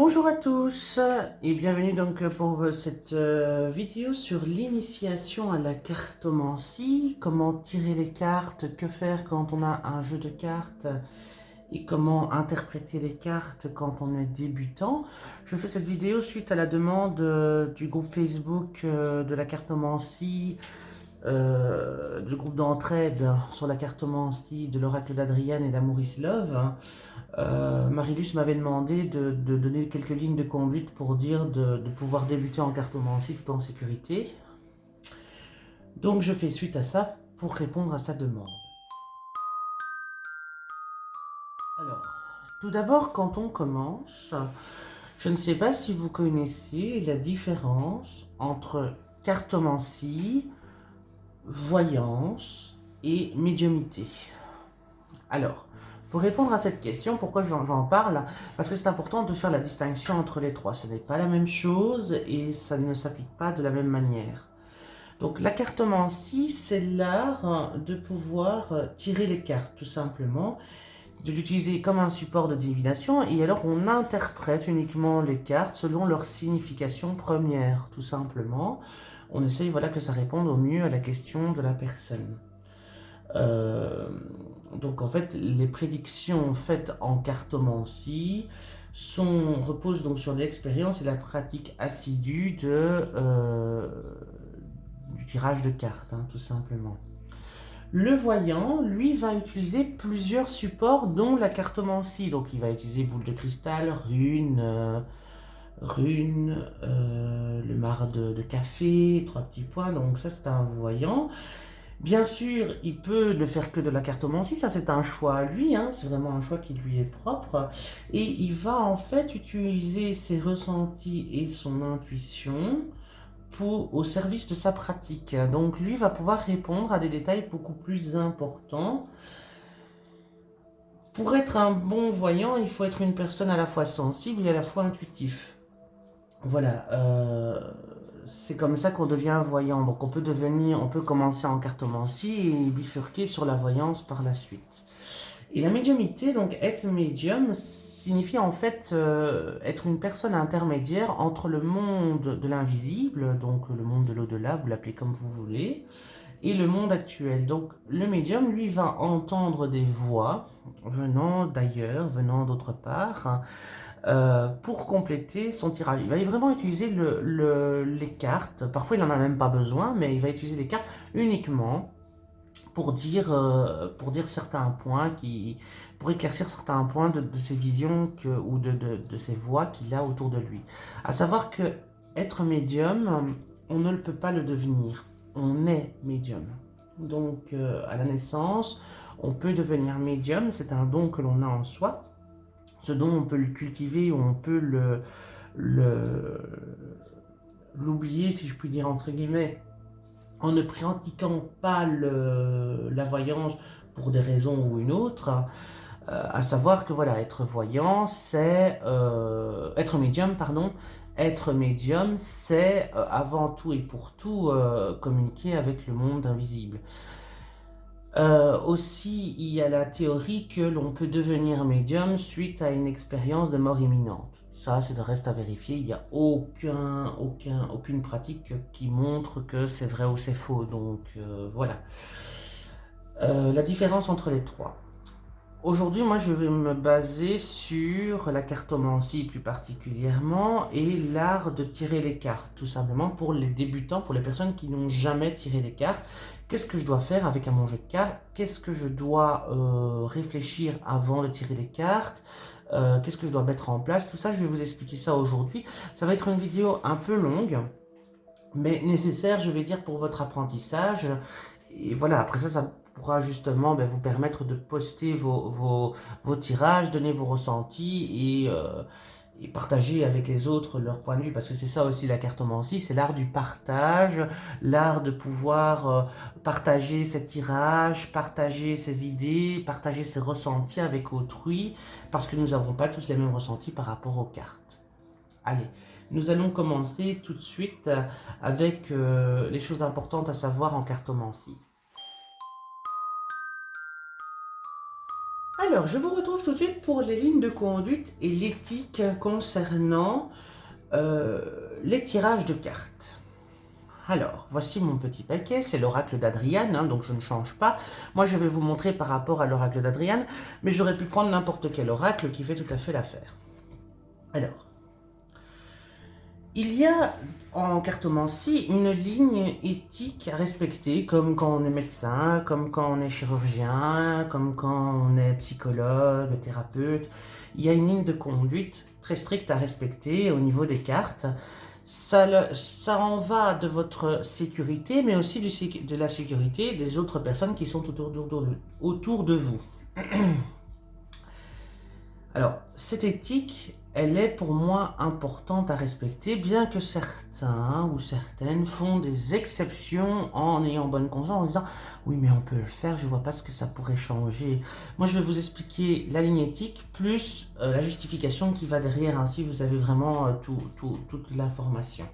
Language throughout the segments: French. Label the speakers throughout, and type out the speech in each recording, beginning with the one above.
Speaker 1: Bonjour à tous et bienvenue donc pour cette vidéo sur l'initiation à la cartomancie, comment tirer les cartes, que faire quand on a un jeu de cartes et comment interpréter les cartes quand on est débutant. Je fais cette vidéo suite à la demande du groupe Facebook de la cartomancie, du groupe d'entraide sur la cartomancie de l'oracle d'Adrienne et d'Amouris Love. Marilus m'avait demandé de donner quelques lignes de conduite pour dire de pouvoir débuter en cartomancie tout en sécurité. Donc je fais suite à ça pour répondre à sa demande. Alors, tout d'abord, quand on commence, je ne sais pas si vous connaissez la différence entre cartomancie, voyance et médiumnité. Alors, pour répondre à cette question, pourquoi j'en parle? Parce que c'est important de faire la distinction entre les trois. Ce n'est pas la même chose et ça ne s'applique pas de la même manière. Donc la cartomancie, c'est l'art de pouvoir tirer les cartes, tout simplement, de l'utiliser comme un support de divination, et alors on interprète uniquement les cartes selon leur signification première, tout simplement. On essaye voilà, que ça réponde au mieux à la question de la personne. Euh, donc en fait, les prédictions faites en cartomancie reposent donc sur l'expérience et la pratique assidue du tirage de cartes, hein, tout simplement. Le voyant, lui, va utiliser plusieurs supports, dont la cartomancie. Donc il va utiliser boule de cristal, le marc de café, trois petits points. Donc ça, c'est un voyant. Bien sûr, il peut ne faire que de la cartomancie, ça c'est un choix à lui, hein, c'est vraiment un choix qui lui est propre. Et il va en fait utiliser ses ressentis et son intuition au service de sa pratique. Donc lui va pouvoir répondre à des détails beaucoup plus importants. Pour être un bon voyant, il faut être une personne à la fois sensible et à la fois intuitif. Voilà, c'est comme ça qu'on devient voyant. Donc on peut commencer en cartomancie et bifurquer sur la voyance par la suite. Et la médiumité, donc être médium, signifie en fait être une personne intermédiaire entre le monde de l'invisible, donc le monde de l'au-delà, vous l'appelez comme vous voulez, et le monde actuel. Donc le médium, lui, va entendre des voix venant d'ailleurs, venant d'autre part, pour compléter son tirage. Il va vraiment utiliser les cartes, parfois il n'en a même pas besoin, mais il va utiliser les cartes uniquement pour dire certains points, pour éclaircir certains points de ses visions ou de ses voix qu'il a autour de lui. À savoir que être médium, on ne peut pas le devenir, on est médium. Donc à la naissance, on peut devenir médium, c'est un don que l'on a en soi. Ce don, on peut le cultiver ou on peut l'oublier, si je puis dire, entre guillemets, en ne pratiquant pas la voyance pour des raisons ou une autre. À savoir que voilà, être voyant, c'est être médium, pardon. Être médium, c'est avant tout et pour tout communiquer avec le monde invisible. Aussi, il y a la théorie que l'on peut devenir médium suite à une expérience de mort imminente. Ça, c'est de reste à vérifier. Il n'y a aucune pratique qui montre que c'est vrai ou c'est faux. Donc, voilà. La différence entre les trois. Aujourd'hui, moi, je vais me baser sur la cartomancie plus particulièrement et l'art de tirer les cartes, tout simplement pour les débutants, pour les personnes qui n'ont jamais tiré les cartes. Qu'est-ce que je dois faire avec mon jeu de cartes? Qu'est-ce que je dois réfléchir avant de tirer les cartes? Qu'est-ce que je dois mettre en place? Tout ça, je vais vous expliquer ça aujourd'hui. Ça va être une vidéo un peu longue, mais nécessaire, je vais dire, pour votre apprentissage. Et voilà, après ça pourra justement vous permettre de poster vos tirages, donner vos ressentis et partager avec les autres leur point de vue, parce que c'est ça aussi la cartomancie, c'est l'art du partage, l'art de pouvoir partager ses tirages, partager ses idées, partager ses ressentis avec autrui, parce que nous n'avons pas tous les mêmes ressentis par rapport aux cartes. Allez, nous allons commencer tout de suite avec les choses importantes à savoir en cartomancie. Alors, je vous retrouve tout de suite pour les lignes de conduite et l'éthique concernant les tirages de cartes. Alors, voici mon petit paquet, c'est l'oracle d'Adriane, hein, donc je ne change pas. Moi, je vais vous montrer par rapport à l'oracle d'Adriane, mais j'aurais pu prendre n'importe quel oracle qui fait tout à fait l'affaire. Alors, il y a en cartomancie une ligne éthique à respecter, comme quand on est médecin, comme quand on est chirurgien, comme quand on est psychologue, thérapeute. Il y a une ligne de conduite très stricte à respecter au niveau des cartes. Ça en va de votre sécurité, mais aussi de la sécurité des autres personnes qui sont autour de vous. Alors, cette éthique, elle est pour moi importante à respecter, bien que certains ou certaines font des exceptions en ayant bonne conscience, en disant « Oui, mais on peut le faire, je ne vois pas ce que ça pourrait changer. » Moi, je vais vous expliquer la ligne éthique, plus la justification qui va derrière, ainsi vous avez vraiment toute l'information.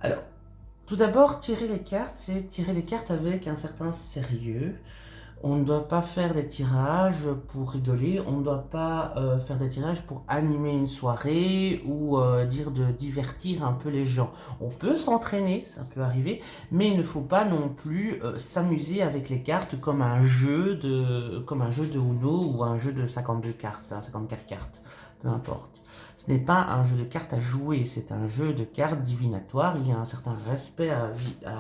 Speaker 1: Alors, tout d'abord, tirer les cartes, c'est tirer les cartes avec un certain sérieux. On ne doit pas faire des tirages pour rigoler, on ne doit pas faire des tirages pour animer une soirée ou dire de divertir un peu les gens. On peut s'entraîner, ça peut arriver, mais il ne faut pas non plus s'amuser avec les cartes comme un jeu de Uno ou un jeu de 52 cartes, hein, 54 cartes, peu importe. Ce n'est pas un jeu de cartes à jouer, c'est un jeu de cartes divinatoire. Il y a un certain respect à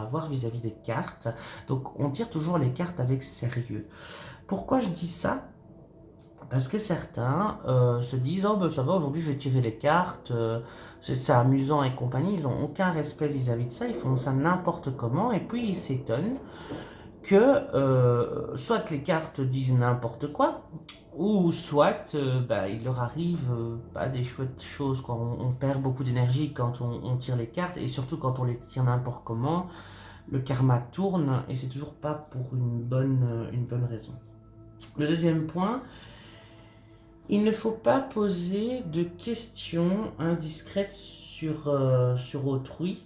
Speaker 1: avoir vis-à-vis des cartes. Donc on tire toujours les cartes avec sérieux. Pourquoi je dis ça? Parce que certains se disent « Oh ben ça va, aujourd'hui je vais tirer les cartes, c'est amusant et compagnie ». Ils n'ont aucun respect vis-à-vis de ça, ils font ça n'importe comment et puis ils s'étonnent que soit les cartes disent n'importe quoi, ou soit il leur arrive pas des chouettes choses, quoi. On perd beaucoup d'énergie quand on tire les cartes, et surtout quand on les tire n'importe comment, le karma tourne, et c'est toujours pas pour une bonne raison. Le deuxième point, il ne faut pas poser de questions indiscrètes sur autrui,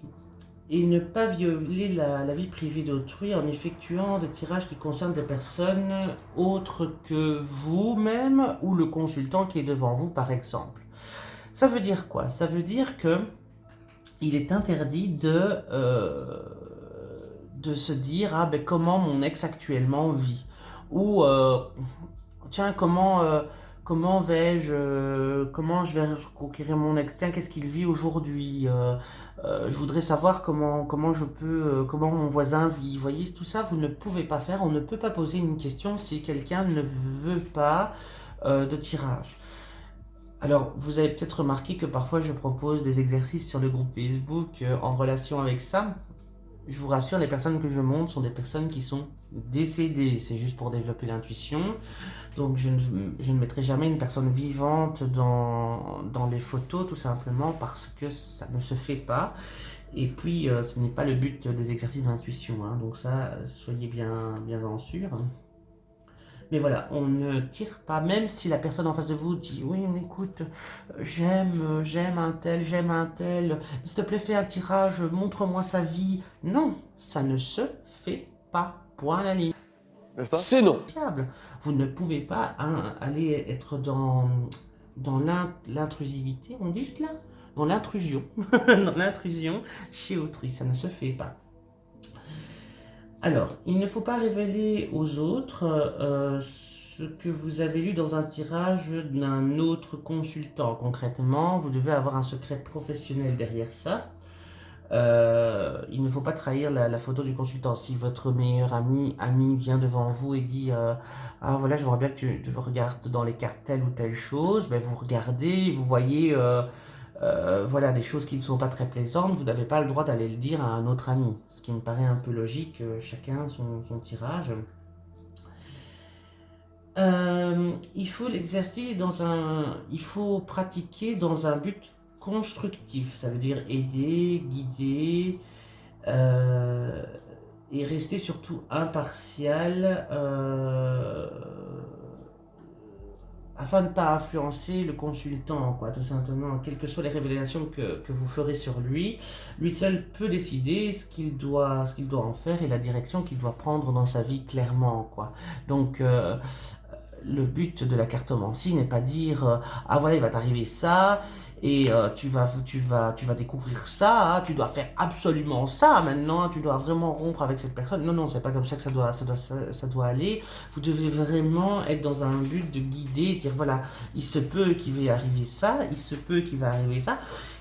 Speaker 1: et ne pas violer la vie privée d'autrui en effectuant des tirages qui concernent des personnes autres que vous-même ou le consultant qui est devant vous, par exemple. Ça veut dire quoi? Ça veut dire que il est interdit de se dire « Ah ben comment mon ex actuellement vit ?» ou « Tiens, comment je vais conquérir mon ex? Tiens, qu'est-ce qu'il vit aujourd'hui? Je voudrais savoir comment mon voisin vit. » Vous voyez, tout ça, vous ne pouvez pas faire. On ne peut pas poser une question si quelqu'un ne veut pas de tirage. Alors, vous avez peut-être remarqué que parfois je propose des exercices sur le groupe Facebook en relation avec ça. Je vous rassure, les personnes que je montre sont des personnes qui sont décédées. C'est juste pour développer l'intuition. Donc je ne mettrai jamais une personne vivante dans les photos, tout simplement parce que ça ne se fait pas. Et puis ce n'est pas le but des exercices d'intuition, hein. Donc ça, soyez bien en sûr. Mais voilà, on ne tire pas, même si la personne en face de vous dit « Oui, mais écoute, j'aime un tel, s'il te plaît, fais un tirage, montre-moi sa vie. » Non, ça ne se fait pas, point à la ligne.
Speaker 2: C'est non.
Speaker 1: Vous ne pouvez pas aller être dans l'intrusivité, on dit cela? Dans l'intrusion, dans l'intrusion chez autrui, ça ne se fait pas. Alors, il ne faut pas révéler aux autres ce que vous avez lu dans un tirage d'un autre consultant. Concrètement, vous devez avoir un secret professionnel derrière ça. Il ne faut pas trahir la photo du consultant. Si votre meilleur ami vient devant vous et dit ah voilà, j'aimerais bien que tu regardes dans les cartes telle ou telle chose, ben vous regardez, vous voyez voilà, des choses qui ne sont pas très plaisantes, vous n'avez pas le droit d'aller le dire à un autre ami, ce qui me paraît un peu logique, chacun son tirage. Il faut l'exercer il faut pratiquer dans un but constructif, ça veut dire aider, guider, et rester surtout impartial, afin de ne pas influencer le consultant, quoi, tout simplement. Quelles que soient les révélations que vous ferez sur lui seul peut décider ce qu'il doit en faire et la direction qu'il doit prendre dans sa vie, clairement, quoi. Donc le but de la cartomancie n'est pas dire ah voilà, il va t'arriver ça et tu vas découvrir ça, hein, tu dois faire absolument ça maintenant, tu dois vraiment rompre avec cette personne. Non, non, c'est pas comme ça que ça doit aller. Vous devez vraiment être dans un but de guider, dire voilà, il se peut qu'il va arriver ça, il se peut qu'il va arriver ça.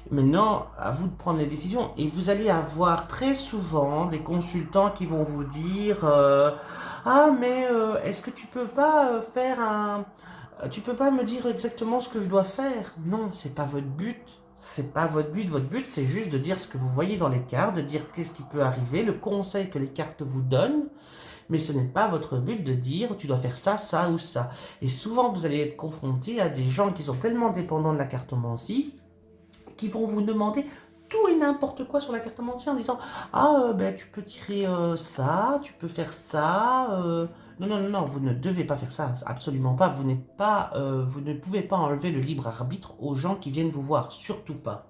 Speaker 1: Maintenant, à vous de prendre les décisions. Et vous allez avoir très souvent des consultants qui vont vous dire ah, mais est-ce que tu peux pas faire un. Tu peux pas me dire exactement ce que je dois faire? Non, c'est pas votre but. C'est pas votre but. Votre but, c'est juste de dire ce que vous voyez dans les cartes, de dire qu'est-ce qui peut arriver, le conseil que les cartes vous donnent. Mais ce n'est pas votre but de dire tu dois faire ça, ça ou ça. Et souvent, vous allez être confronté à des gens qui sont tellement dépendants de la cartomancie qui vont vous demander tout et n'importe quoi sur la cartomancie en disant ah ben tu peux tirer ça, tu peux faire ça. Non, non, non, non, vous ne devez pas faire ça, absolument pas. Vous ne pouvez pas enlever le libre arbitre aux gens qui viennent vous voir, surtout pas.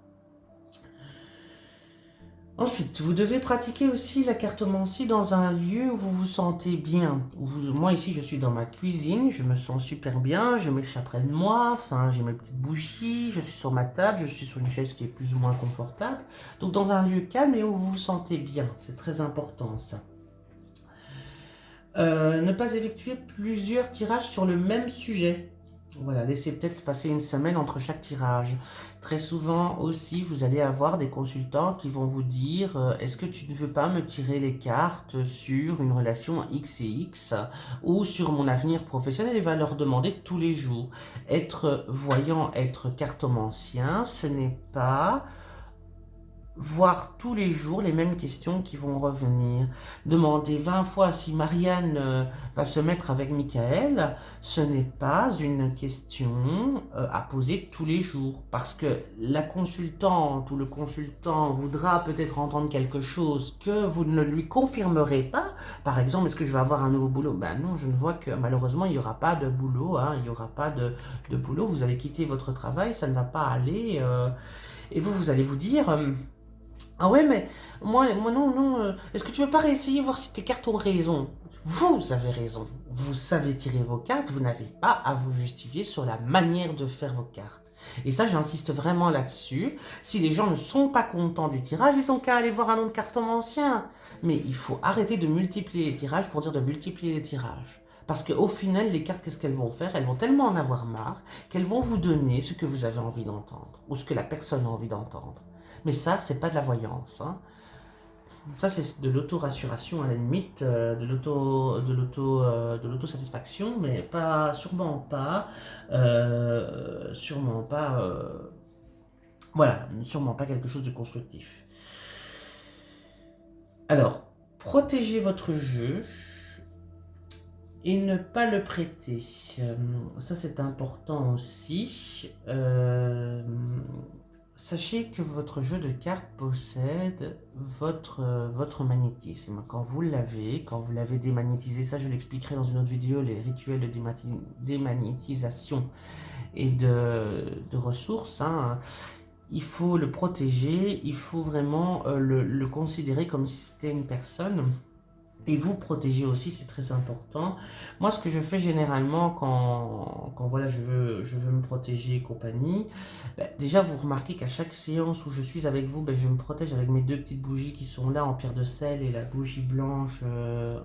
Speaker 1: Ensuite, vous devez pratiquer aussi la cartomancie dans un lieu où vous vous sentez bien. Moi ici, je suis dans ma cuisine, je me sens super bien, je m'échappe près de moi, enfin, j'ai mes petites bougies, je suis sur ma table, je suis sur une chaise qui est plus ou moins confortable. Donc dans un lieu calme et où vous vous sentez bien, c'est très important ça. Ne pas effectuer plusieurs tirages sur le même sujet. Voilà, laissez peut-être passer une semaine entre chaque tirage. Très souvent aussi, vous allez avoir des consultants qui vont vous dire est-ce que tu ne veux pas me tirer les cartes sur une relation X et X ou sur mon avenir professionnel? Il va leur demander tous les jours. Être voyant, être cartomancien, ce n'est pas voir tous les jours les mêmes questions qui vont revenir. Demander 20 fois si Marianne va se mettre avec Michael, ce n'est pas une question à poser tous les jours. Parce que la consultante ou le consultant voudra peut-être entendre quelque chose que vous ne lui confirmerez pas. Par exemple, est-ce que je vais avoir un nouveau boulot? Ben non, je ne vois que malheureusement, il n'y aura pas de boulot. Hein, il n'y aura pas de boulot. Vous allez quitter votre travail, ça ne va pas aller. Et vous allez vous dire... ah ouais, mais moi non, non. Est-ce que tu veux pas réessayer voir si tes cartes ont raison? Vous avez raison. Vous savez tirer vos cartes, vous n'avez pas à vous justifier sur la manière de faire vos cartes. Et ça, j'insiste vraiment là-dessus. Si les gens ne sont pas contents du tirage, ils ont qu'à aller voir un autre cartomancien. Mais il faut arrêter de multiplier les tirages pour dire de multiplier les tirages. Parce qu'au final, les cartes, qu'est-ce qu'elles vont faire? Elles vont tellement en avoir marre qu'elles vont vous donner ce que vous avez envie d'entendre. Ou ce que la personne a envie d'entendre. Mais ça, c'est pas de la voyance. Hein. Ça, c'est de l'auto-rassuration à la limite, de l'auto-satisfaction, mais pas, sûrement pas, voilà, sûrement pas quelque chose de constructif. Alors, protégez votre jeu et ne pas le prêter. Ça, c'est important aussi. Sachez que votre jeu de cartes possède votre magnétisme. Quand vous l'avez démagnétisé, ça je l'expliquerai dans une autre vidéo, les rituels de démagnétisation et de ressources. Hein. Il faut le protéger, il faut vraiment le considérer comme si c'était une personne. Et vous protéger aussi, c'est très important. Moi, ce que je fais généralement quand voilà, je veux me protéger et compagnie, déjà, vous remarquez qu'à chaque séance où je suis avec vous, je me protège avec mes deux petites bougies qui sont là en pierre de sel et la bougie blanche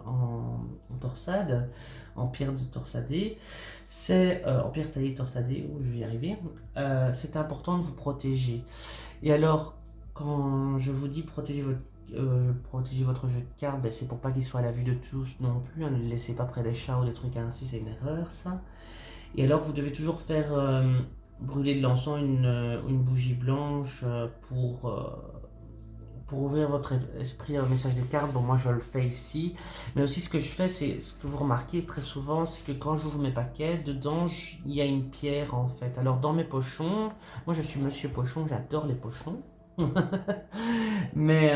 Speaker 1: en torsade, en pierre de torsadée. C'est en pierre taillée torsadée, je vais y arriver. C'est important de vous protéger. Et alors, quand je vous dis protéger votre jeu de cartes, c'est pour pas qu'il soit à la vue de tous non plus. Hein, ne le laissez pas près des chats ou des trucs ainsi, c'est une erreur ça. Et alors vous devez toujours faire brûler de l'encens une bougie blanche pour ouvrir votre esprit au message des cartes. Bon, moi je le fais ici, mais aussi ce que je fais, c'est ce que vous remarquez très souvent, c'est que quand j'ouvre mes paquets, dedans il y a une pierre en fait. Alors dans mes pochons, moi je suis Monsieur Pochon, j'adore les pochons. Mais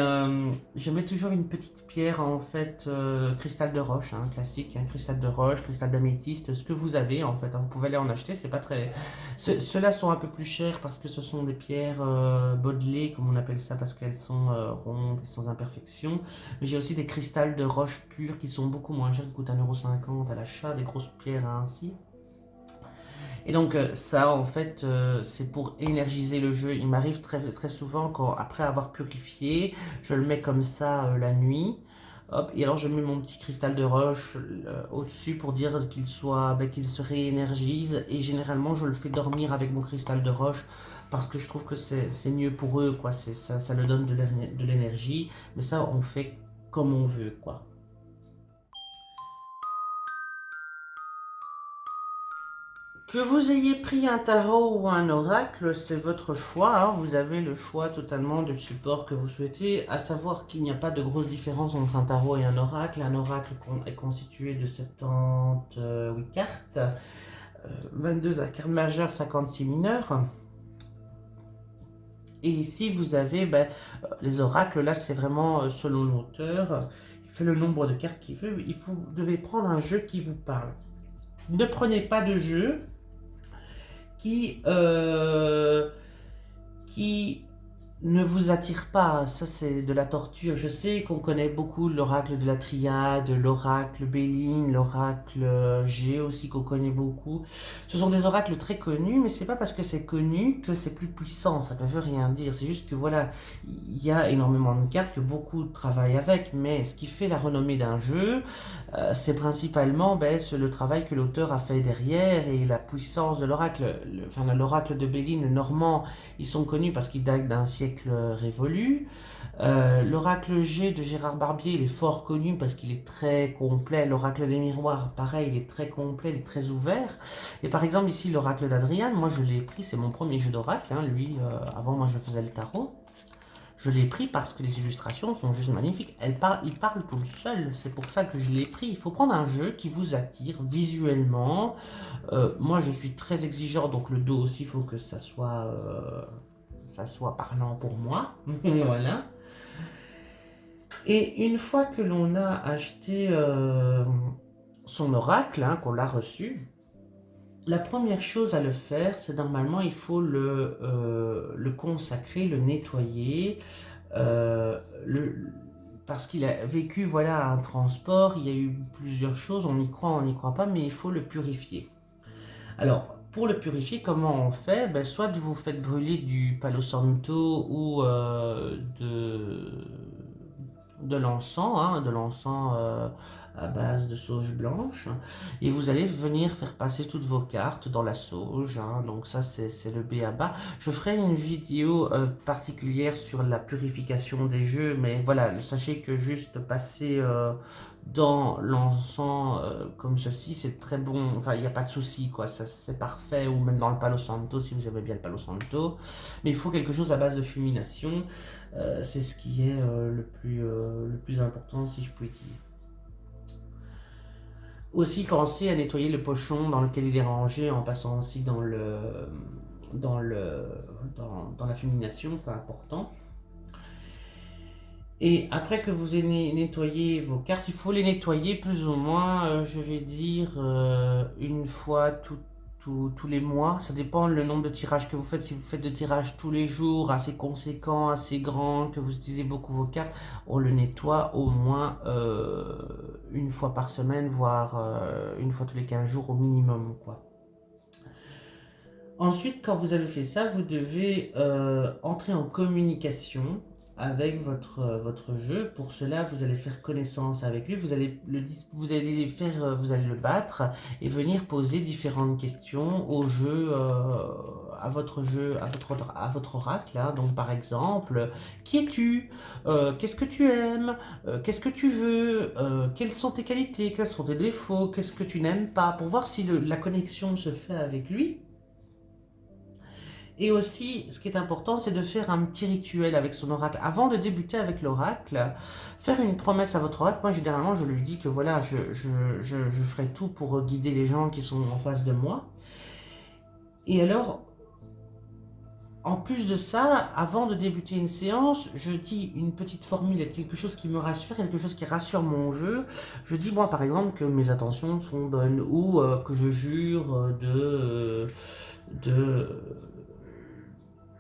Speaker 1: je mets toujours une petite pierre en fait, cristal de roche, hein, classique, hein, cristal de roche, cristal d'améthyste, ce que vous avez en fait. Hein, vous pouvez aller en acheter, c'est pas très. Ceux-là sont un peu plus chers parce que ce sont des pierres modelées, comme on appelle ça, parce qu'elles sont rondes et sans imperfection. Mais j'ai aussi des cristals de roche pure qui sont beaucoup moins chers, qui coûtent 1,50 € à l'achat, des grosses pierres ainsi. Et donc ça, en fait, c'est pour énergiser le jeu. Il m'arrive très souvent, après avoir purifié, je le mets comme ça la nuit. Hop, et alors je mets mon petit cristal de roche au-dessus pour dire qu'il se réénergise. Et généralement, je le fais dormir avec mon cristal de roche parce que je trouve que c'est mieux pour eux, quoi. Ça leur donne de l'énergie. Mais ça, on fait comme on veut, quoi. Que vous ayez pris un tarot ou un oracle, c'est votre choix, hein. Vous avez le choix totalement du support que vous souhaitez, à savoir qu'il n'y a pas de grosse différence entre un tarot et un oracle. Un oracle est constitué de 78 cartes, 22 arcanes majeures, 56 mineures. Et ici, vous avez les oracles, là c'est vraiment selon l'auteur, il fait le nombre de cartes qu'il veut. Vous devez prendre un jeu qui vous parle. Ne prenez pas de jeu qui, qui ne vous attire pas. Ça, c'est de la torture. Je sais qu'on connaît beaucoup l'oracle de la Triade, l'oracle Béline, l'oracle G aussi qu'on connaît beaucoup. Ce sont des oracles très connus, mais c'est pas parce que c'est connu que c'est plus puissant. Ça ne veut rien dire. C'est juste que voilà, il y a énormément de cartes que beaucoup travaillent avec, mais ce qui fait la renommée d'un jeu, c'est principalement le travail que l'auteur a fait derrière et la puissance de l'oracle. Enfin, l'oracle de Béline, le normand, ils sont connus parce qu'ils datent d'un siècle révolu. L'oracle G de Gérard Barbier, il est fort connu parce qu'il est très complet. L'oracle des miroirs, pareil, il est très complet, il est très ouvert. Et par exemple, ici, l'oracle d'Adrian, moi je l'ai pris, c'est mon premier jeu d'oracle. Hein, lui, avant, moi je faisais le tarot. Je l'ai pris parce que les illustrations sont juste magnifiques. Il parle tout seul, c'est pour ça que je l'ai pris. Il faut prendre un jeu qui vous attire visuellement. Moi, je suis très exigeant, donc le dos aussi, il faut que ça soit parlant pour moi. Voilà. Et une fois que l'on a acheté son oracle, hein, qu'on l'a reçu, la première chose à le faire, c'est normalement, il faut le consacrer, le nettoyer, euh, le, parce qu'il a vécu voilà, un transport, il y a eu plusieurs choses, on y croit, on n'y croit pas, mais il faut le purifier. Alors, pour le purifier, comment on fait? Soit vous faites brûler du Palo Santo ou de l'encens, hein, de l'encens à base de sauge blanche, et vous allez venir faire passer toutes vos cartes dans la sauge, hein. Donc ça c'est le b.a.-ba. Je ferai une vidéo particulière sur la purification des jeux, mais voilà, sachez que juste passer dans l'encens comme ceci, c'est très bon, enfin il n'y a pas de souci, quoi, c'est parfait, ou même dans le Palo Santo si vous aimez bien le Palo Santo, mais il faut quelque chose à base de fulmination. C'est ce qui est le plus important, si je puis dire. Aussi, pensez à nettoyer le pochon dans lequel il est rangé en passant aussi dans la fulmination, c'est important. Et après que vous ayez nettoyé vos cartes, il faut les nettoyer plus ou moins, je vais dire, une fois tous les mois. Ça dépend le nombre de tirages que vous faites. Si vous faites de tirages tous les jours, assez conséquents, assez grands, que vous utilisez beaucoup vos cartes, on le nettoie au moins une fois par semaine, voire une fois tous les 15 jours au minimum, quoi. Ensuite, quand vous avez fait ça, vous devez entrer en communication avec votre jeu. Pour cela, vous allez faire connaissance avec lui, vous allez vous allez le battre et venir poser différentes questions au jeu, à votre oracle, hein. Donc par exemple, qui es-tu? Qu'est-ce que tu aimes? Qu'est-ce que tu veux? Quelles sont tes qualités? Quels sont tes défauts? Qu'est-ce que tu n'aimes pas? Pour voir si la connexion se fait avec lui. Et aussi, ce qui est important, c'est de faire un petit rituel avec son oracle. Avant de débuter avec l'oracle, faire une promesse à votre oracle. Moi, généralement, je lui dis que voilà, je ferai tout pour guider les gens qui sont en face de moi. Et alors, en plus de ça, avant de débuter une séance, je dis une petite formule, quelque chose qui me rassure, quelque chose qui rassure mon jeu. Je dis, moi, par exemple, que mes intentions sont bonnes ou que je jure de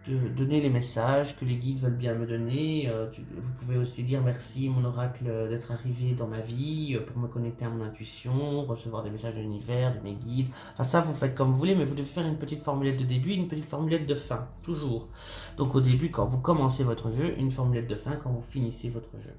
Speaker 1: de donner les messages que les guides veulent bien me donner. Vous pouvez aussi dire merci mon oracle d'être arrivé dans ma vie pour me connecter à mon intuition, recevoir des messages de l'univers, de mes guides. Enfin ça vous faites comme vous voulez, mais vous devez faire une petite formulette de début et une petite formulette de fin, toujours. Donc au début quand vous commencez votre jeu, une formulette de fin quand vous finissez votre jeu.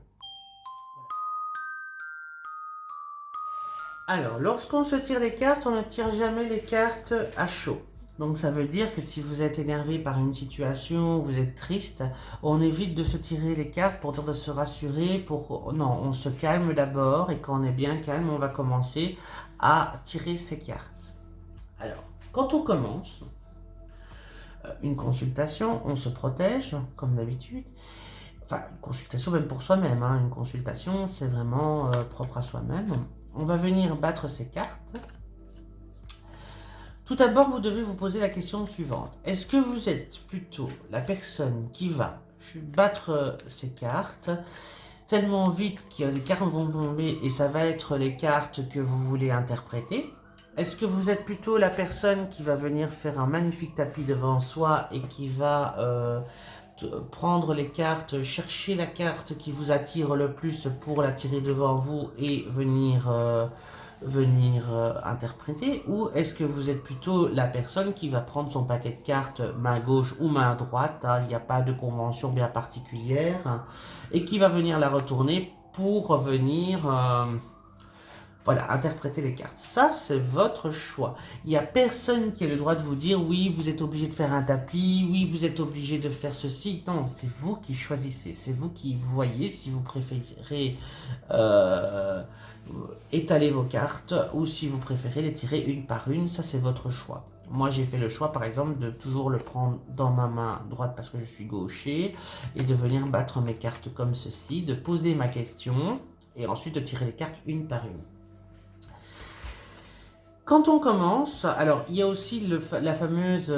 Speaker 1: Alors, lorsqu'on se tire les cartes, on ne tire jamais les cartes à chaud. Donc ça veut dire que si vous êtes énervé par une situation, vous êtes triste, on évite de se tirer les cartes pour dire de se rassurer, non, on se calme d'abord et quand on est bien calme, on va commencer à tirer ces cartes. Alors, quand on commence une consultation, on se protège comme d'habitude. Enfin, une consultation même pour soi-même, hein. Une consultation c'est vraiment propre à soi-même. On va venir battre ces cartes. Tout d'abord, vous devez vous poser la question suivante. Est-ce que vous êtes plutôt la personne qui va battre ces cartes tellement vite que les cartes vont tomber et ça va être les cartes que vous voulez interpréter? Est-ce que vous êtes plutôt la personne qui va venir faire un magnifique tapis devant soi et qui va prendre les cartes, chercher la carte qui vous attire le plus pour la tirer devant vous et venir interpréter, ou est-ce que vous êtes plutôt la personne qui va prendre son paquet de cartes main gauche ou main droite, hein, il n'y a pas de convention bien particulière, hein, et qui va venir la retourner pour venir voilà, interpréter les cartes. Ça, c'est votre choix. Il n'y a personne qui a le droit de vous dire oui, vous êtes obligé de faire un tapis, oui, vous êtes obligé de faire ceci. Non, c'est vous qui choisissez. C'est vous qui voyez si vous préférez étaler vos cartes ou si vous préférez les tirer une par une. Ça, c'est votre choix. Moi, j'ai fait le choix, par exemple, de toujours le prendre dans ma main droite parce que je suis gaucher et de venir battre mes cartes comme ceci, de poser ma question et ensuite de tirer les cartes une par une. Quand on commence, alors il y a aussi la fameuse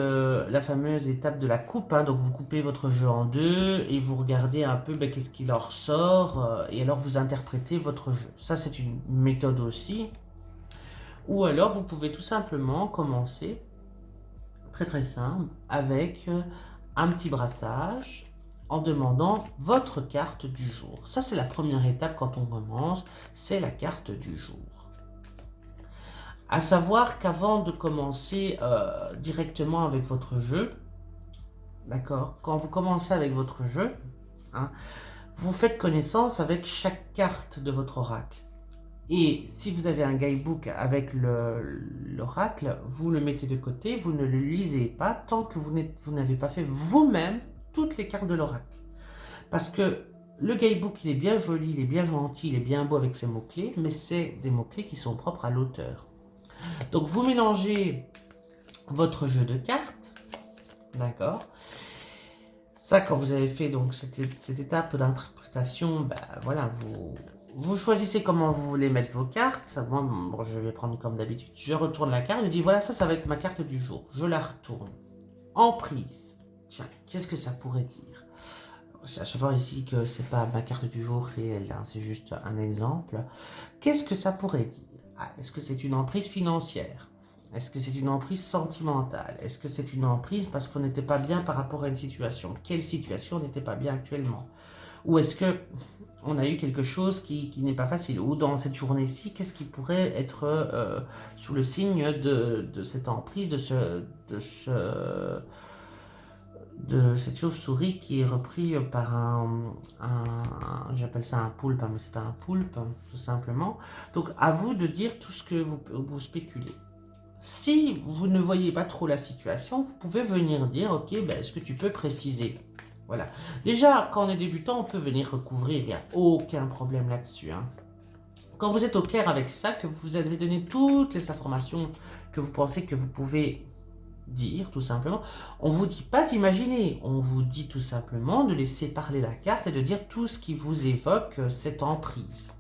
Speaker 1: étape de la coupe, hein, donc vous coupez votre jeu en deux et vous regardez un peu qu'est-ce qui leur sort et alors vous interprétez votre jeu. Ça c'est une méthode aussi. Ou alors vous pouvez tout simplement commencer, très très simple, avec un petit brassage en demandant votre carte du jour. Ça c'est la première étape quand on commence, c'est la carte du jour. À savoir qu'avant de commencer directement avec votre jeu, d'accord, quand vous commencez avec votre jeu, hein, vous faites connaissance avec chaque carte de votre oracle. Et si vous avez un guidebook avec l'oracle, vous le mettez de côté, vous ne le lisez pas tant que vous n'avez pas fait vous-même toutes les cartes de l'oracle. Parce que le guidebook, il est bien joli, il est bien gentil, il est bien beau avec ses mots-clés, mais c'est des mots-clés qui sont propres à l'auteur. Donc vous mélangez votre jeu de cartes, d'accord. Ça, quand vous avez fait donc cette étape d'interprétation, ben, voilà, vous choisissez comment vous voulez mettre vos cartes. Moi, bon, je vais prendre comme d'habitude. Je retourne la carte, je dis voilà, ça va être ma carte du jour. Je la retourne. Emprise. Tiens, qu'est-ce que ça pourrait dire? À chaque fois ici que c'est pas ma carte du jour réelle, hein, c'est juste un exemple. Qu'est-ce que ça pourrait dire? Est-ce que c'est une emprise financière? Est-ce que c'est une emprise sentimentale? Est-ce que c'est une emprise parce qu'on n'était pas bien par rapport à une situation? Quelle situation n'était pas bien actuellement? Ou est-ce que on a eu quelque chose qui n'est pas facile? Ou dans cette journée-ci, qu'est-ce qui pourrait être sous le signe de cette emprise, de cette chauve-souris qui est repris par j'appelle ça un poulpe, mais c'est pas un poulpe, tout simplement. Donc à vous de dire tout ce que vous spéculez. Si vous ne voyez pas trop la situation, vous pouvez venir dire, ok, est-ce que tu peux préciser? Voilà. Déjà, quand on est débutant, on peut venir recouvrir, il n'y a aucun problème là-dessus, hein. Quand vous êtes au clair avec ça, que vous avez donné toutes les informations que vous pensez que vous pouvez dire, tout simplement, on vous dit pas d'imaginer, on vous dit tout simplement de laisser parler la carte et de dire tout ce qui vous évoque cette emprise.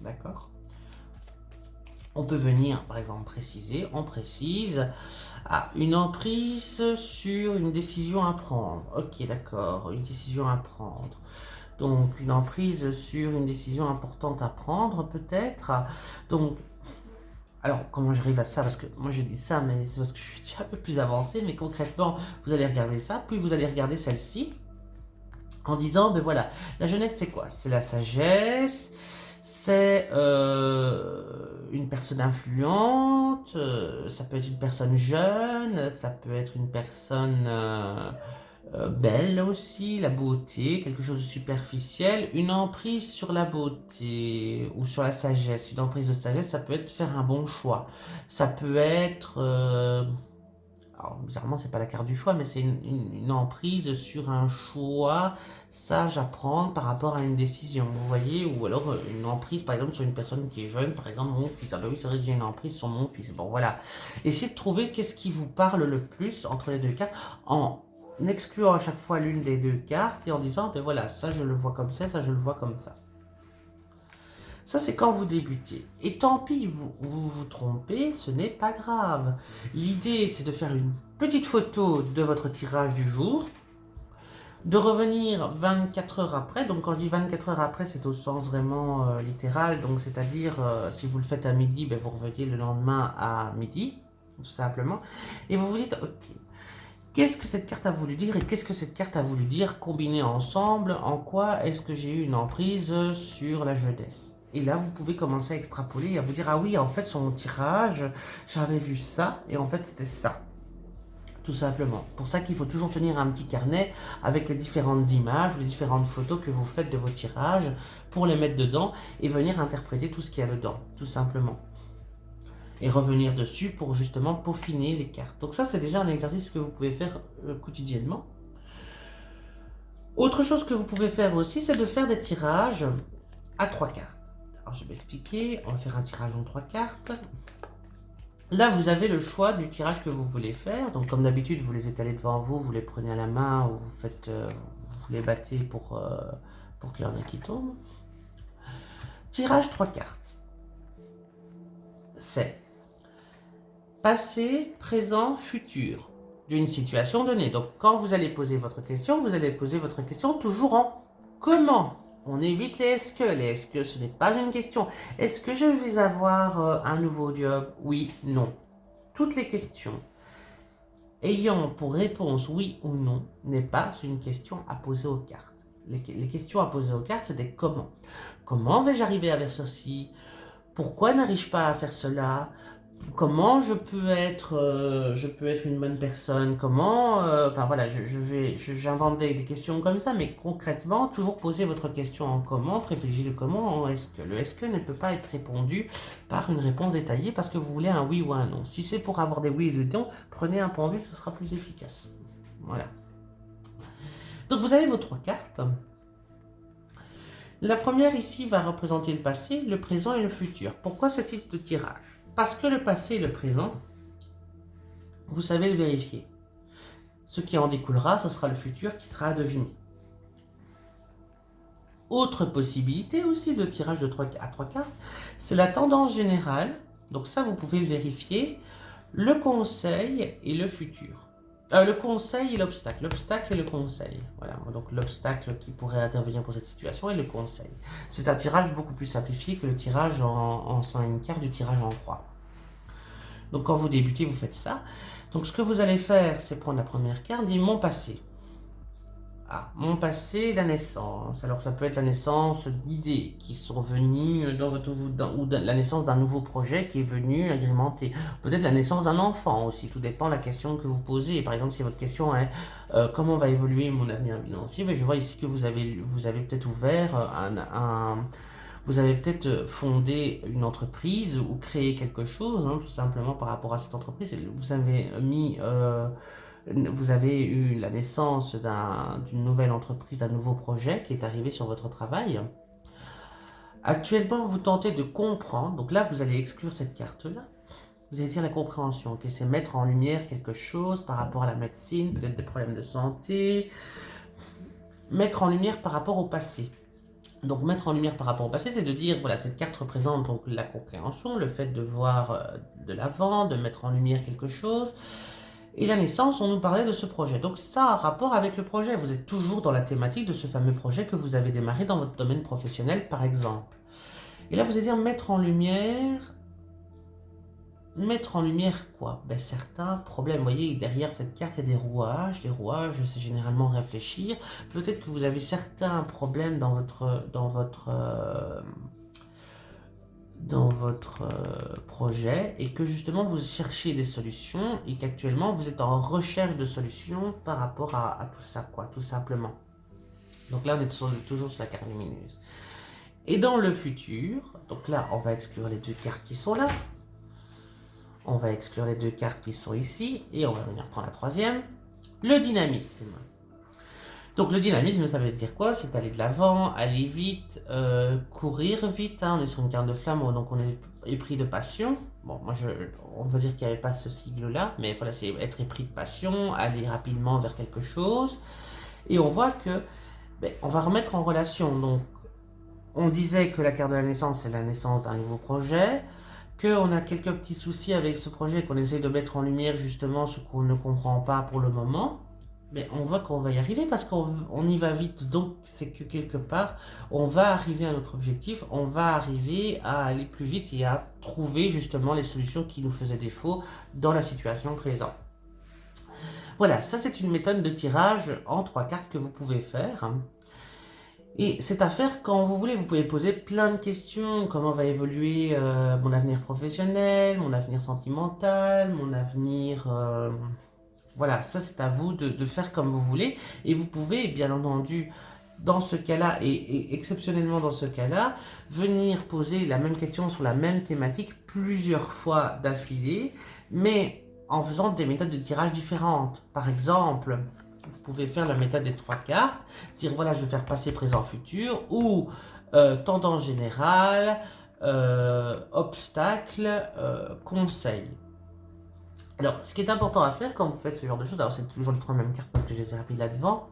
Speaker 1: D'accord? On peut venir, par exemple, préciser, on précise une emprise sur une décision à prendre. Ok, d'accord, une décision à prendre. Donc, une emprise sur une décision importante à prendre, peut-être. Donc, Alors, comment j'arrive à ça? Parce que moi je dis ça, mais c'est parce que je suis déjà un peu plus avancé. Mais concrètement, vous allez regarder ça, puis vous allez regarder celle-ci en disant, ben voilà, la jeunesse c'est quoi? C'est la sagesse, c'est une personne influente, ça peut être une personne jeune, ça peut être une personne belle aussi, la beauté, quelque chose de superficiel, une emprise sur la beauté ou sur la sagesse. Une emprise de sagesse, ça peut être faire un bon choix. Ça peut être alors, bizarrement, c'est pas la carte du choix, mais c'est une emprise sur un choix sage à prendre par rapport à une décision, vous voyez, ou alors une emprise, par exemple, sur une personne qui est jeune, par exemple, mon fils. Ah ben oui, c'est vrai que j'ai une emprise sur mon fils. Bon, voilà. Essayez de trouver qu'est-ce qui vous parle le plus entre les deux cartes, en excluant à chaque fois l'une des deux cartes et en disant, ben voilà, ça je le vois comme ça je le vois comme ça. Ça, c'est quand vous débutez. Et tant pis, vous trompez, ce n'est pas grave. L'idée, c'est de faire une petite photo de votre tirage du jour, de revenir 24 heures après. Donc, quand je dis 24 heures après, c'est au sens vraiment littéral. Donc, c'est-à-dire, si vous le faites à midi, ben, vous revenez le lendemain à midi, tout simplement. Et vous vous dites, ok, qu'est-ce que cette carte a voulu dire et qu'est-ce que cette carte a voulu dire combinés ensemble? En quoi est-ce que j'ai eu une emprise sur la jeunesse? Et là, vous pouvez commencer à extrapoler et à vous dire, ah oui, en fait, sur mon tirage, j'avais vu ça et en fait, c'était ça. Tout simplement. Pour ça qu'il faut toujours tenir un petit carnet avec les différentes images ou les différentes photos que vous faites de vos tirages pour les mettre dedans et venir interpréter tout ce qu'il y a dedans, tout simplement. Et revenir dessus pour justement peaufiner les cartes. Donc ça, c'est déjà un exercice que vous pouvez faire quotidiennement. Autre chose que vous pouvez faire aussi, c'est de faire des tirages à 3 cartes. Alors je vais m'expliquer, on va faire un tirage en 3 cartes. Là, vous avez le choix du tirage que vous voulez faire. Donc comme d'habitude, vous les étalez devant vous, vous les prenez à la main ou vous, faites, vous les battez pour qu'il y en ait qui tombent. Tirage 3 cartes. C'est passé, présent, futur d'une situation donnée. Donc quand vous allez poser votre question, vous allez poser votre question toujours en comment. On évite les est-ce que. Les est-ce que, ce n'est pas une question. Est-ce que je vais avoir un nouveau job? Oui, non. Toutes les questions ayant pour réponse oui ou non n'est pas une question à poser aux cartes. Les questions à poser aux cartes, c'est des comment. Comment vais-je arriver à faire ceci? Pourquoi n'arrive-je pas à faire cela? Comment je peux être une bonne personne? Comment enfin voilà, j'invente des questions comme ça, mais concrètement, toujours poser votre question en comment, privilégier le comment en est-ce que. Le est-ce que ne peut pas être répondu par une réponse détaillée parce que vous voulez un oui ou un non. Si c'est pour avoir des oui et des non, prenez un pendu, ce sera plus efficace. Voilà. Donc vous avez vos 3 cartes. La première ici va représenter le passé, le présent et le futur. Pourquoi ce type de tirage? Parce que le passé et le présent, vous savez le vérifier. Ce qui en découlera, ce sera le futur qui sera à deviner. Autre possibilité aussi de tirage de 3 à 3 cartes, c'est la tendance générale. Donc ça, vous pouvez le vérifier. Le conseil et le futur. Le conseil et l'obstacle. L'obstacle et le conseil. Voilà, donc l'obstacle qui pourrait intervenir pour cette situation et le conseil. C'est un tirage beaucoup plus simplifié que le tirage en 5 cartes du tirage en croix. Donc quand vous débutez, vous faites ça. Donc ce que vous allez faire, c'est prendre la première carte, dire mon passé. Ah, mon passé, la naissance. Alors ça peut être la naissance d'idées qui sont venues dans votre ou la naissance d'un nouveau projet qui est venu agrémenter. Peut-être la naissance d'un enfant aussi. Tout dépend de la question que vous posez. Par exemple, si votre question est comment va évoluer mon avenir financier, mais je vois ici que vous avez peut-être ouvert vous avez peut-être fondé une entreprise ou créé quelque chose, hein, tout simplement par rapport à cette entreprise. Vous avez vous avez eu la naissance d'une nouvelle entreprise, d'un nouveau projet qui est arrivé sur votre travail. Actuellement, vous tentez de comprendre. Donc là, vous allez exclure cette carte-là. Vous allez dire la compréhension. Okay, c'est mettre en lumière quelque chose par rapport à la médecine, peut-être des problèmes de santé. Mettre en lumière par rapport au passé. Donc mettre en lumière par rapport au passé, c'est de dire, voilà, cette carte représente donc la compréhension, le fait de voir de l'avant, de mettre en lumière quelque chose. Et la naissance, on nous parlait de ce projet. Donc ça a un rapport avec le projet. Vous êtes toujours dans la thématique de ce fameux projet que vous avez démarré dans votre domaine professionnel, par exemple. Et là, vous allez dire mettre en lumière mettre en lumière quoi? Ben, certains problèmes. Vous voyez, derrière cette carte, il y a des rouages. Les rouages, c'est généralement réfléchir. Peut-être que vous avez certains problèmes dans votre projet et que justement vous cherchez des solutions et qu'actuellement vous êtes en recherche de solutions par rapport à tout ça, quoi, tout simplement. Donc là, on est toujours sur la carte lumineuse. Et dans le futur, donc là, on va exclure les deux cartes qui sont là. On va exclure les deux cartes qui sont ici et on va venir prendre la troisième. Le dynamisme. Donc le dynamisme, ça veut dire quoi? C'est aller de l'avant, aller vite, courir vite. Hein. On est sur une carte de flamme, donc on est épris de passion. Bon, moi, on va dire qu'il n'y avait pas ce sigle-là, mais voilà, c'est être épris de passion, aller rapidement vers quelque chose. Et on voit que, ben, on va remettre en relation. Donc, on disait que la carte de la naissance, c'est la naissance d'un nouveau projet, qu'on a quelques petits soucis avec ce projet, qu'on essaye de mettre en lumière justement ce qu'on ne comprend pas pour le moment. Mais on voit qu'on va y arriver parce qu'on y va vite. Donc, c'est que quelque part, on va arriver à notre objectif, on va arriver à aller plus vite et à trouver justement les solutions qui nous faisaient défaut dans la situation présente. Voilà, ça c'est une méthode de tirage en 3 cartes que vous pouvez faire. Et c'est à faire quand vous voulez. Vous pouvez poser plein de questions. Comment va évoluer mon avenir professionnel, mon avenir sentimental, mon avenir... Voilà, ça c'est à vous de faire comme vous voulez. Et vous pouvez, bien entendu, dans ce cas-là, et exceptionnellement dans ce cas-là, venir poser la même question sur la même thématique plusieurs fois d'affilée, mais en faisant des méthodes de tirage différentes. Par exemple, vous pouvez faire la méthode des 3 cartes, dire voilà, je vais faire passé, présent, futur, ou tendance générale, obstacle, conseil. Alors, ce qui est important à faire quand vous faites ce genre de choses, alors c'est toujours les 3 mêmes cartes parce que je les ai remis là-devant,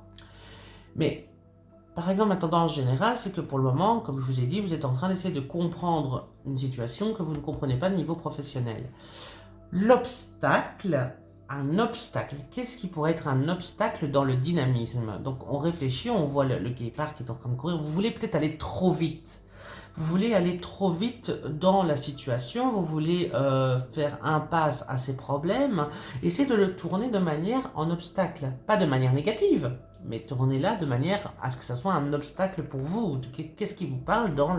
Speaker 1: mais par exemple, la tendance générale, c'est que pour le moment, comme je vous ai dit, vous êtes en train d'essayer de comprendre une situation que vous ne comprenez pas de niveau professionnel. L'obstacle, un obstacle, qu'est-ce qui pourrait être un obstacle dans le dynamisme? Donc on réfléchit, on voit le guépard qui est en train de courir, vous voulez peut-être aller trop vite. Vous voulez aller trop vite dans la situation, vous voulez faire impasse à ces problèmes, essayez de le tourner de manière en obstacle, pas de manière négative, mais tournez-la de manière à ce que ça soit un obstacle pour vous. Qu'est-ce qui vous parle dans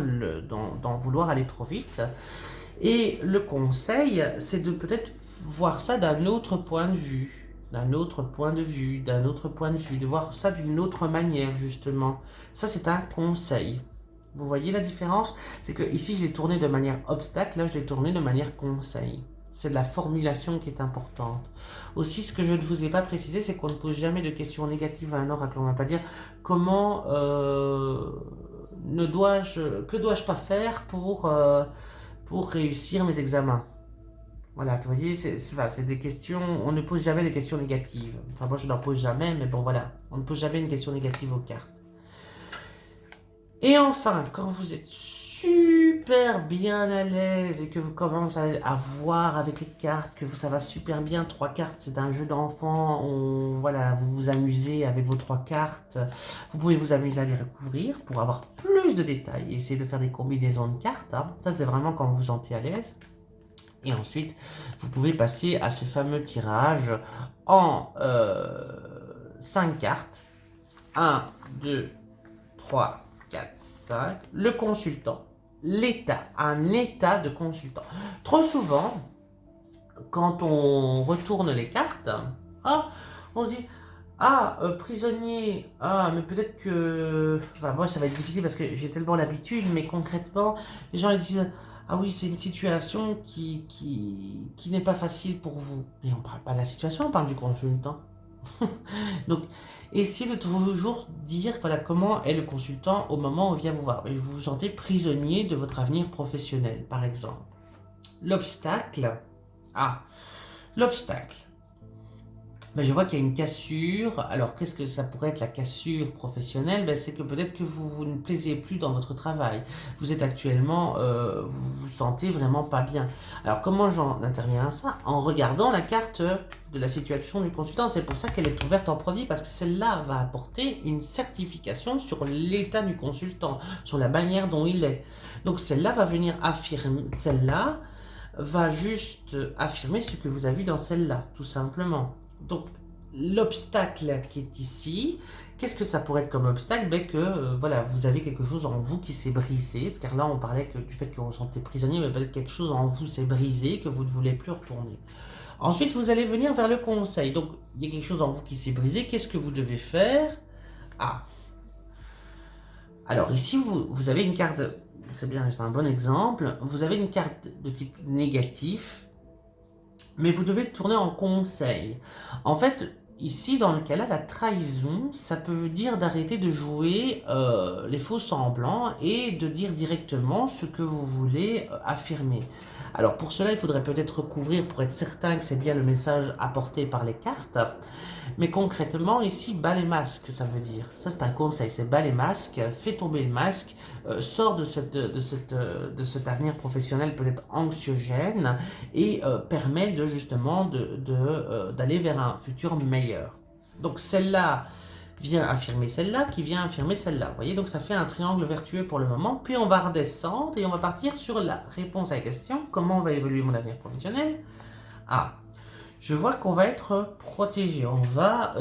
Speaker 1: vouloir aller trop vite? Et le conseil, c'est de peut-être voir ça d'un autre point de vue, d'un autre point de vue, d'un autre point de vue, de voir ça d'une autre manière justement. Ça c'est un conseil. Vous voyez la différence? C'est que ici je l'ai tourné de manière obstacle, là je l'ai tourné de manière conseil. C'est de la formulation qui est importante. Aussi, ce que je ne vous ai pas précisé, c'est qu'on ne pose jamais de questions négatives à un oracle. On ne va pas dire comment que dois-je pas faire pour réussir mes examens. Voilà, vous voyez, c'est des questions, on ne pose jamais des questions négatives. Enfin, moi je n'en pose jamais, mais bon voilà, on ne pose jamais une question négative aux cartes. Et enfin, quand vous êtes super bien à l'aise et que vous commencez à voir avec les cartes que ça va super bien, 3 cartes, c'est un jeu d'enfant, voilà, vous vous amusez avec vos 3 cartes, vous pouvez vous amuser à les recouvrir pour avoir plus de détails, essayer de faire des combinaisons de cartes, hein. Ça c'est vraiment quand vous vous sentez à l'aise. Et ensuite, vous pouvez passer à ce fameux tirage en 5 cartes. 1, 2, 3, 4, 5. Le consultant. L'état. Un état de consultant. Trop souvent, quand on retourne les cartes, on se dit prisonnier, mais peut-être que... Enfin, moi, ça va être difficile parce que j'ai tellement l'habitude, mais concrètement, les gens ils disent... Ah oui, c'est une situation qui n'est pas facile pour vous. Mais on ne parle pas de la situation, on parle du consultant. Donc, essayez de toujours dire voilà, comment est le consultant au moment où il vient vous voir. Et vous vous sentez prisonnier de votre avenir professionnel, par exemple. L'obstacle. L'obstacle. Ben, je vois qu'il y a une cassure. Alors, qu'est-ce que ça pourrait être la cassure professionnelle? Ben, c'est que peut-être que vous ne plaisez plus dans votre travail. Vous êtes actuellement, vous vous sentez vraiment pas bien. Alors, comment j'en interviens à ça? En regardant la carte de la situation du consultant. C'est pour ça qu'elle est ouverte en premier, parce que celle-là va apporter une certification sur l'état du consultant, sur la manière dont il est. Donc, celle-là va venir affirmer, celle-là va juste affirmer ce que vous avez vu dans celle-là, tout simplement. Donc, l'obstacle qui est ici, qu'est-ce que ça pourrait être comme obstacle? Ben que voilà, vous avez quelque chose en vous qui s'est brisé, car là on parlait du fait que vous vous sentez prisonnier, mais peut-être quelque chose en vous s'est brisé, que vous ne voulez plus retourner. Ensuite, vous allez venir vers le conseil. Donc, il y a quelque chose en vous qui s'est brisé. Qu'est-ce que vous devez faire? Ah. Alors, ici, vous avez une carte, c'est bien, c'est un bon exemple. Vous avez une carte de type négatif, mais vous devez le tourner en conseil. En fait, ici, dans le cas-là, la trahison, ça peut dire d'arrêter de jouer les faux semblants et de dire directement ce que vous voulez affirmer. Alors pour cela, il faudrait peut-être recouvrir pour être certain que c'est bien le message apporté par les cartes. Mais concrètement, ici, bas les masques, ça veut dire. Ça, c'est un conseil, c'est bas les masques, fais tomber le masque, sors de cet avenir professionnel peut-être anxiogène et permet de justement d'aller vers un futur meilleur. Donc celle-là vient affirmer celle-là, qui vient affirmer celle-là. Vous voyez, donc ça fait un triangle vertueux pour le moment. Puis on va redescendre et on va partir sur la réponse à la question, comment va évoluer mon avenir professionnel? Ah, je vois qu'on va être protégé. On va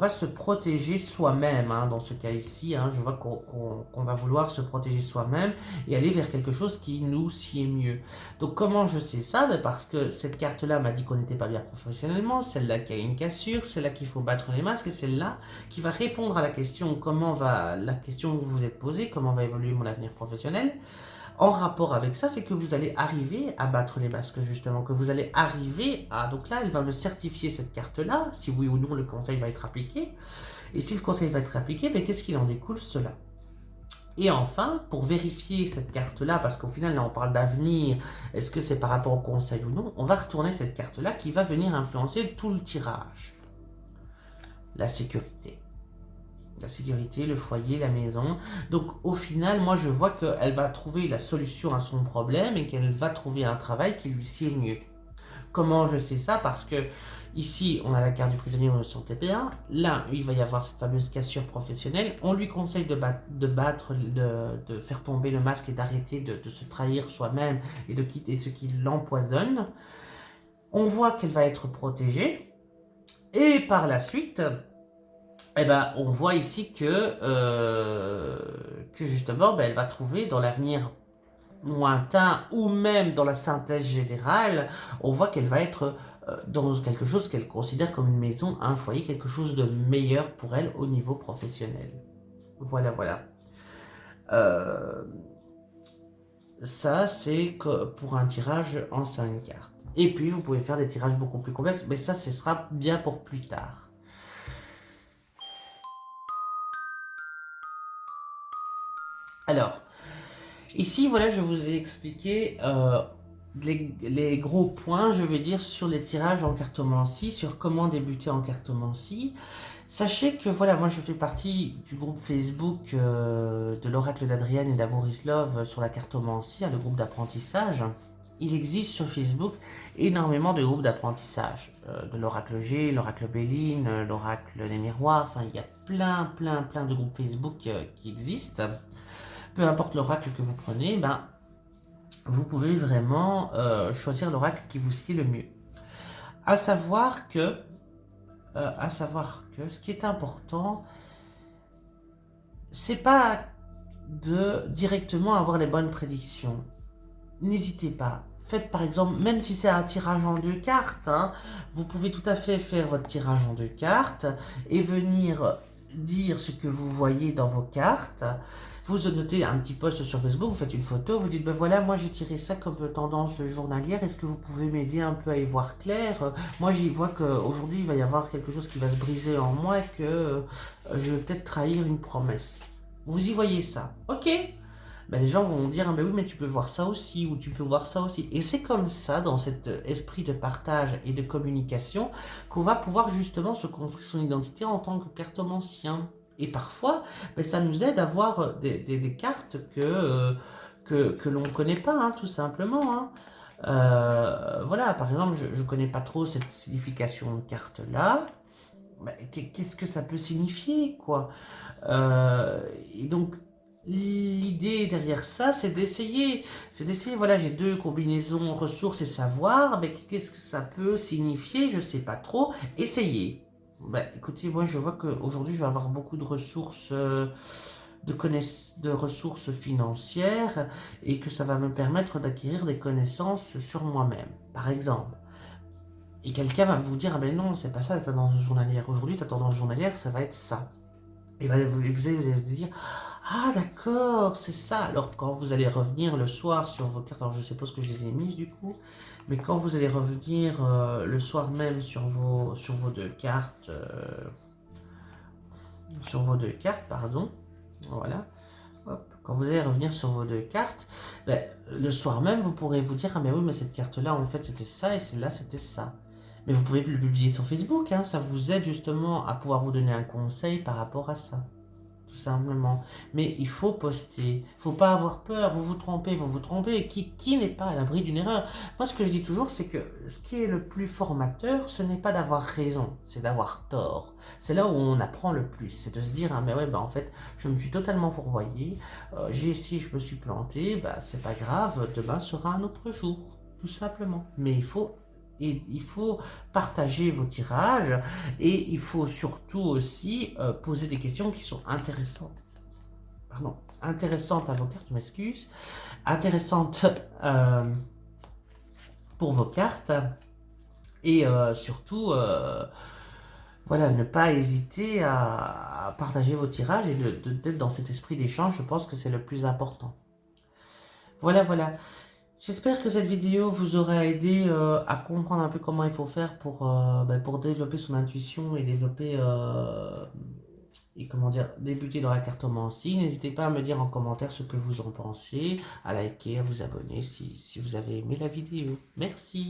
Speaker 1: se protéger soi-même, hein, dans ce cas ici. Hein, je vois qu'on va vouloir se protéger soi-même et aller vers quelque chose qui nous sied mieux. Donc comment je sais ça? Ben parce que cette carte-là m'a dit qu'on n'était pas bien professionnellement, celle-là qui a une cassure, celle-là qu'il faut battre les masques, et celle-là qui va répondre à la question la question que vous vous êtes posée, comment va évoluer mon avenir professionnel. En rapport avec ça, c'est que vous allez arriver à battre les masques, justement, que vous allez arriver à... Donc là, elle va me certifier cette carte-là, si oui ou non le conseil va être appliqué. Et si le conseil va être appliqué, mais qu'est-ce qu'il en découle? Cela. Et enfin, pour vérifier cette carte-là, parce qu'au final, là, on parle d'avenir, est-ce que c'est par rapport au conseil ou non, on va retourner cette carte-là qui va venir influencer tout le tirage. La sécurité. La sécurité, le foyer, la maison. Donc au final, moi je vois qu'elle va trouver la solution à son problème et qu'elle va trouver un travail qui lui sied mieux. Comment je sais ça? Parce que ici, on a la carte du prisonnier au son TPA. Là, il va y avoir cette fameuse cassure professionnelle. On lui conseille de faire tomber le masque et d'arrêter de se trahir soi-même et de quitter ce qui l'empoisonne. On voit qu'elle va être protégée. Et par la suite, eh ben, on voit ici que justement, ben, elle va trouver dans l'avenir lointain ou même dans la synthèse générale, on voit qu'elle va être dans quelque chose qu'elle considère comme une maison, un foyer, quelque chose de meilleur pour elle au niveau professionnel. Voilà, voilà. Euh, Ça, c'est pour un tirage en 5 cartes. Et puis, vous pouvez faire des tirages beaucoup plus complexes, mais ça, ce sera bien pour plus tard. Alors, ici, voilà, je vous ai expliqué les gros points, je vais dire, sur les tirages en cartomancie, sur comment débuter en cartomancie. Sachez que, voilà, moi, je fais partie du groupe Facebook de l'Oracle d'Adrienne et d'Aborislov sur la cartomancie, hein, le groupe d'apprentissage. Il existe sur Facebook énormément de groupes d'apprentissage, de l'Oracle G, l'Oracle Béline, l'Oracle des Miroirs, enfin, il y a plein de groupes Facebook qui existent. Peu importe l'oracle que vous prenez, ben, vous pouvez vraiment choisir l'oracle qui vous sied le mieux. À savoir que ce qui est important, c'est pas de directement avoir les bonnes prédictions. N'hésitez pas. Faites par exemple, même si c'est un tirage en 2 cartes, hein, vous pouvez tout à fait faire votre tirage en 2 cartes et venir dire ce que vous voyez dans vos cartes. Vous notez un petit post sur Facebook, vous faites une photo, vous dites ben voilà, moi j'ai tiré ça comme tendance journalière, est-ce que vous pouvez m'aider un peu à y voir clair? Moi j'y vois qu'aujourd'hui il va y avoir quelque chose qui va se briser en moi et que je vais peut-être trahir une promesse. Vous y voyez ça, ok? Ben, les gens vont dire ah ben oui mais tu peux voir ça aussi ou tu peux voir ça aussi. Et c'est comme ça, dans cet esprit de partage et de communication, qu'on va pouvoir justement se construire son identité en tant que cartomancien. Et parfois, ben, ça nous aide à voir des cartes que l'on ne connaît pas, hein, tout simplement. Hein. Voilà, par exemple, je ne connais pas trop cette signification de carte-là. Ben, qu'est-ce que ça peut signifier, quoi? Et donc, l'idée derrière ça, c'est d'essayer. Voilà, j'ai 2 combinaisons ressources et savoir, mais qu'est-ce que ça peut signifier? Je sais pas trop. Essayez. Bah, écoutez, moi, je vois qu'aujourd'hui, je vais avoir beaucoup de ressources, de ressources financières et que ça va me permettre d'acquérir des connaissances sur moi-même. Par exemple, et quelqu'un va vous dire, ah ben non, c'est pas ça la tendance journalière. Aujourd'hui, ta tendance journalière, ça va être ça. Et ben, vous allez dire, ah d'accord, c'est ça. Alors quand vous allez revenir le soir sur vos cartes, alors je suppose que je les ai mises du coup, mais quand vous allez revenir le soir même sur vos deux cartes, pardon, voilà. Hop. Quand vous allez revenir sur vos deux cartes, ben, le soir même, vous pourrez vous dire, ah mais oui, mais cette carte-là, en fait, c'était ça, et celle-là, c'était ça. Mais vous pouvez le publier sur Facebook, hein, ça vous aide justement à pouvoir vous donner un conseil par rapport à ça. Tout simplement. Mais il faut poster. Il ne faut pas avoir peur. Vous vous trompez. Qui n'est pas à l'abri d'une erreur? Moi, ce que je dis toujours, c'est que ce qui est le plus formateur, ce n'est pas d'avoir raison, c'est d'avoir tort. C'est là où on apprend le plus. C'est de se dire, ah mais ouais, bah en fait, je me suis totalement fourvoyé. J'ai essayé, je me suis planté. Bah, c'est pas grave. Demain sera un autre jour. Tout simplement. Mais il faut partager vos tirages et il faut surtout aussi poser des questions qui sont intéressantes. Pardon, intéressantes à vos cartes, je m'excuse. Intéressantes pour vos cartes. Et surtout, voilà, ne pas hésiter à partager vos tirages et d'être dans cet esprit d'échange, je pense que c'est le plus important. Voilà, voilà. J'espère que cette vidéo vous aura aidé à comprendre un peu comment il faut faire pour développer son intuition et développer et comment dire, débuter dans la cartomancie. N'hésitez pas à me dire en commentaire ce que vous en pensez, à liker, à vous abonner si vous avez aimé la vidéo. Merci.